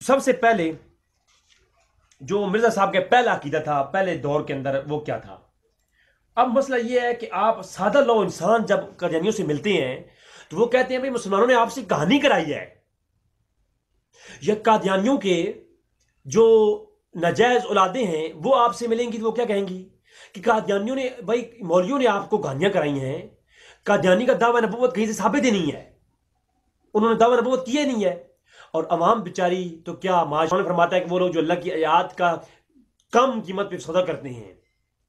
سب سے پہلے جو مرزا صاحب کا پہلا عقیدہ تھا پہلے دور کے اندر وہ کیا تھا؟ اب مسئلہ یہ ہے کہ آپ سادہ لو انسان جب قادیانیوں سے ملتے ہیں تو وہ کہتے ہیں بھائی مسلمانوں نے آپ سے کہانی کرائی ہے، یا قادیانیوں کے جو ناجائز اولادیں ہیں وہ آپ سے ملیں گی تو وہ کیا کہیں گی کہ قادیانیوں نے، بھائی مولویوں نے آپ کو کہانیاں کرائی ہیں، قادیانی کا دعویٰ نبوت کہیں سے ثابت ہی نہیں ہے، انہوں نے دعویٰ نبوت کیا نہیں ہے۔ اور عوام بیچاری تو کیا، معاشرہ فرماتا ہے کہ وہ لوگ جو اللہ کی آیات کا کم قیمت پہ سودا کرتے ہیں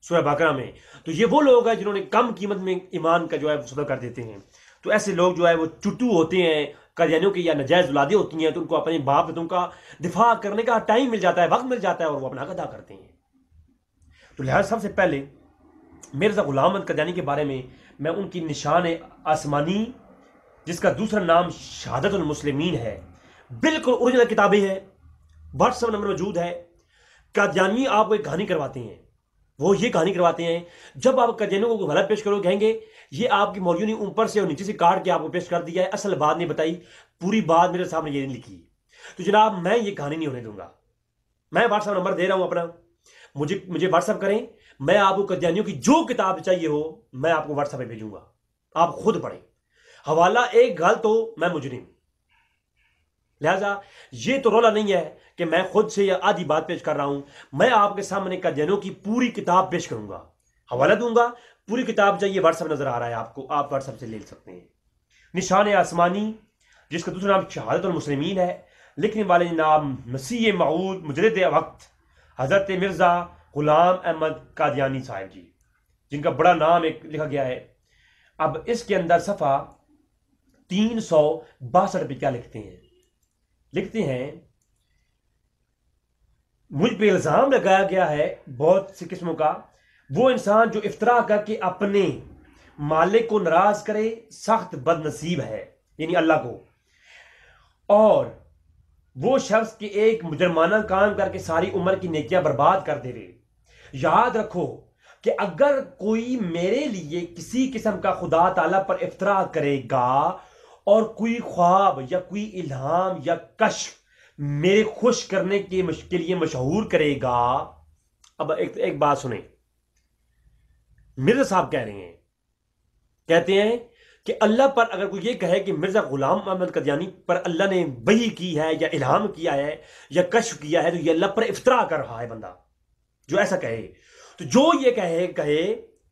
سورہ بقرہ میں، تو یہ وہ لوگ ہیں جنہوں نے کم قیمت میں ایمان کا جو ہے سودا کر دیتے ہیں۔ تو ایسے لوگ جو ہے وہ چٹو ہوتے ہیں، قادیانیوں کی یا ناجائز اولادیں ہوتی ہیں، تو ان کو اپنے باپ دادوں کا دفاع کرنے کا ٹائم مل جاتا ہے، وقت مل جاتا ہے، اور وہ اپنا حق ادا کرتے ہیں۔ تو لہٰذا سب سے پہلے مرزا غلام احمد قادیانی کے بارے میں ان کی نشان آسمانی، جس کا دوسرا نام شہادت المسلمین ہے، بالکل اوریجنل کتابیں ہیں، واٹس ایپ نمبر موجود ہے۔ قادیانی آپ کو ایک کہانی کرواتے ہیں، وہ یہ کہانی کرواتے ہیں، جب آپ قادیانیوں کو غلط پیش کرو کہیں گے یہ آپ کی مولویوں نے اوپر سے اور نیچے سے کاٹ کے آپ کو پیش کر دیا ہے، اصل بات نہیں بتائی، پوری بات میرے سامنے یہ نہیں لکھی۔ تو جناب میں یہ کہانی نہیں ہونے دوں گا، میں واٹس ایپ نمبر دے رہا ہوں اپنا، مجھے واٹس ایپ کریں، میں آپ کو قادیانیوں کی جو کتاب چاہیے ہو میں آپ کو واٹس ایپ پہ بھیجوں گا، آپ خود پڑھیں، حوالہ ایک غلط ہو میں مجرم۔ لہذا یہ تو رولا نہیں ہے کہ میں خود سے یا آدھی بات پیش کر رہا ہوں، میں آپ کے سامنے قادیانیوں کی پوری کتاب پیش کروں گا، حوالہ دوں گا، پوری کتاب چاہیے واٹس ایپ نظر آ رہا ہے آپ کو، آپ واٹس ایپ سے لے سکتے ہیں۔ نشان آسمانی، جس کا دوسرا نام شہادت المسلمین ہے، لکھنے والے نام مسیح موعود مجدد وقت حضرت مرزا غلام احمد قادیانی صاحب جی، جن کا بڑا نام ایک لکھا گیا ہے۔ اب اس کے اندر صفحہ 362 پہ کیا لکھتے ہیں، مجھ پہ الزام لگایا گیا ہے بہت سی قسموں کا، وہ انسان جو افطرا کر کے اپنے مالک کو ناراض کرے سخت بد نصیب ہے، یعنی اللہ کو، اور وہ شخص کے ایک مجرمانہ کام کر کے ساری عمر کی نیکیاں برباد کر دے رہے۔ یاد رکھو کہ اگر کوئی میرے لیے کسی قسم کا خدا تعالیٰ پر افطرا کرے گا اور کوئی خواب یا کوئی الہام یا کشف میرے خوش کرنے کے لیے مشہور کرے گا۔ اب ایک بات سنیں، مرزا صاحب کہتے ہیں کہ اللہ پر اگر کوئی یہ کہے کہ مرزا غلام احمد قادیانی پر اللہ نے وحی کی ہے یا الہام کیا ہے یا کشف کیا ہے، تو یہ اللہ پر افطرا کر رہا ہے بندہ جو ایسا کہے۔ تو جو یہ کہے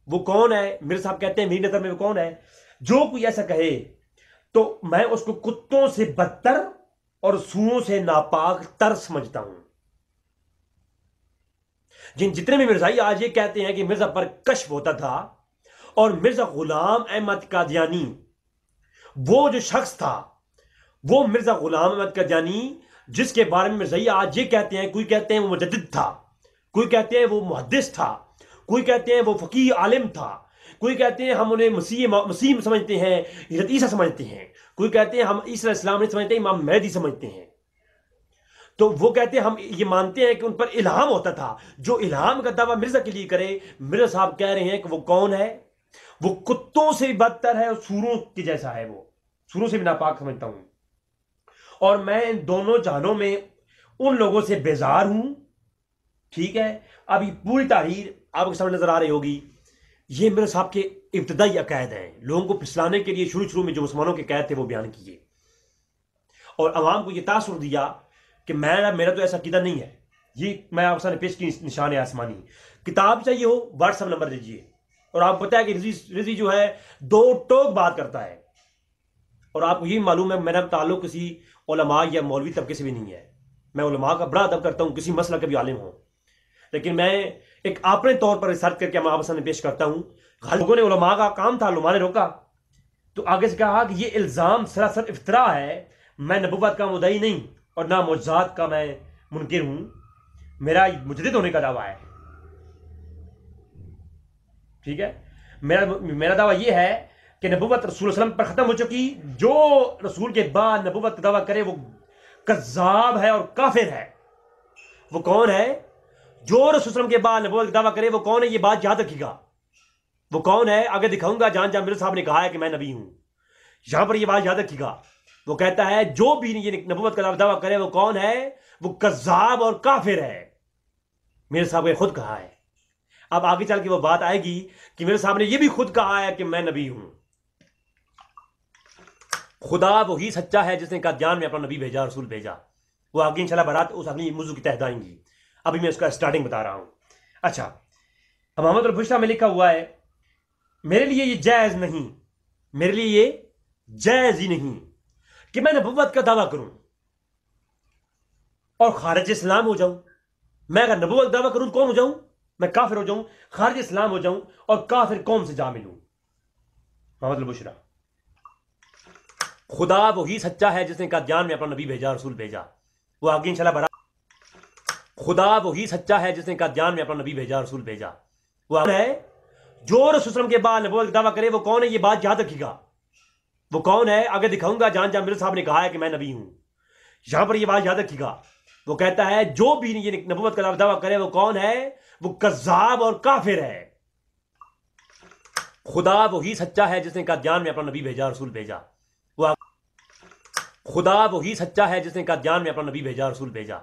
وہ کون ہے؟ مرزا صاحب کہتے ہیں میری نظر میں وہ کون ہے؟ جو کوئی ایسا کہے تو میں اس کو کتوں سے بدتر اور سوؤں سے ناپاک تر سمجھتا ہوں۔ جتنے بھی مرزائی آج یہ کہتے ہیں کہ مرزا پر کشف ہوتا تھا، اور مرزا غلام احمد قادیانی وہ جو شخص تھا، وہ مرزا غلام احمد قادیانی جس کے بارے میں مرزائی آج یہ کہتے ہیں، کوئی کہتے ہیں وہ مجدد تھا، کوئی کہتے ہیں وہ محدث تھا، کوئی کہتے ہیں وہ فقیہ عالم تھا، کوئی کہتے ہیں ہم انہیں مسیح سمجھتے ہیں، حضرت عیسیٰ سمجھتے ہیں، کوئی کہتے ہیں ہم عیسیٰ علیہ السلام نہیں سمجھتے، امام مہدی سمجھتے ہیں۔ تو وہ کہتے ہیں ہم یہ مانتے ہیں کہ ان پر الہام ہوتا تھا۔ جو الہام کا دعویٰ مرزا کے لیے کرے، مرزا صاحب کہہ رہے ہیں کہ وہ کون ہے؟ وہ کتوں سے بھی بدتر ہے اور سوروں کے جیسا ہے، وہ سوروں سے بھی ناپاک سمجھتا ہوں، اور میں ان دونوں جہانوں میں ان لوگوں سے بیزار ہوں۔ ٹھیک ہے، اب یہ پوری تحریر آپ کے سامنے نظر آ رہی ہوگی۔ یہ مرزا صاحب کے ابتدائی عقائد ہیں، لوگوں کو پھسلانے کے لیے شروع میں جو مسلمانوں کے عقائد تھے وہ بیان کیے، اور عوام کو یہ تاثر دیا کہ میرا تو ایسا عقیدہ نہیں ہے۔ یہ میں آپ کے سامنے پیش کی نشان آسمانی کتاب چاہیے ہو واٹس ایپ نمبر دیجیے، اور آپ پتہ ہے کہ رضی جو ہے دو ٹوک بات کرتا ہے، اور آپ کو یہ معلوم ہے میرا تعلق کسی علماء یا مولوی طبقے سے بھی نہیں ہے، میں علماء کا بڑا ادب کرتا ہوں، کسی مسئلہ کا بھی عالم ہوں، لیکن میں ایک اپنے طور پر ریسرچ کر کے میں آپ کے سامنے پیش کرتا ہوں۔ لوگوں نے علماء کا کام تھا، علماء نے روکا، تو آگے سے کہا کہ یہ الزام سراسر افترا ہے، میں نبوت کا مدعی نہیں اور نہ معجزات کا میں منکر ہوں، میرا مجدد ہونے کا دعویٰ ہے۔ ٹھیک ہے، میرا دعویٰ یہ ہے کہ نبوت رسول اللہ علیہ وسلم پر ختم ہو چکی، جو رسول کے بعد نبوت کا دعویٰ کرے وہ کذاب ہے اور کافر ہے۔ وہ کون ہے؟ جو رسول صلی اللہ علیہ وسلم کے بعد نبوت کا دعویٰ کرے وہ کون ہے؟ یہ بات یاد رکھیے گا، وہ کون ہے آگے دکھاؤں گا، جہاں مرزا صاحب نے کہا ہے کہ میں نبی ہوں، یہاں پر یہ بات یاد رکھیے گا۔ وہ کہتا ہے جو بھی یہ نبوت کا دعویٰ کرے وہ کون ہے؟ وہ کذاب اور کافر ہے. میرے صاحب نے خود کہا ہے. اب آگے چل کے وہ بات آئے گی کہ میرے صاحب نے یہ بھی خود کہا ہے کہ میں نبی ہوں. خدا وہی سچا ہے جس نے قادیان میں اپنا نبی بھیجا، رسول بھیجا. وہ آگے انشاءاللہ برات اس اگلی موضوع کی تحت آئیں گی. ابھی میں اس کا سٹارٹنگ بتا رہا ہوں. اچھا، محمد البشرا میں لکھا ہوا ہے، میرے لیے یہ جائز نہیں، میرے لیے یہ جائز ہی نہیں کہ میں نبوت کا دعویٰ کروں اور خارج اسلام ہو جاؤں. میں اگر نبوت کا دعویٰ کروں کون ہو جاؤں؟ میں کافر ہو جاؤں، خارج اسلام ہو جاؤں اور کافر قوم سے جا ملوں. محمد البشرا. خدا وہی سچا ہے جس نے قادیان میں اپنا نبی بھیجا، رسول بھیجا. وہ آگے انشاءاللہ برات. خدا وہی سچا ہے جس نے قادیان میں اپنا نبی بھیجا، رسول بھیجا. وہ ہے جو رسول صلی اللہ علیہ وسلم کے بعد نبوت کا دعویٰ کرے وہ کون ہے؟ یہ بات یاد رکھیے گا. وہ کون ہے آگے دکھاؤں گا. جہاں میرے صاحب نے کہا ہے کہ میں نبی ہوں، یہاں پر یہ بات یاد رکھیے گا. وہ کہتا ہے جو بھی یہ نبوت کا دعویٰ کرے وہ کون ہے؟ وہ کذاب اور کافر ہے. خدا وہی سچا ہے جس نے قادیان میں اپنا نبی بھیجا، رسول بھیجا. وہ خدا وہی سچا ہے جس نے قادیان میں اپنا نبی بھیجا، رسول بھیجا.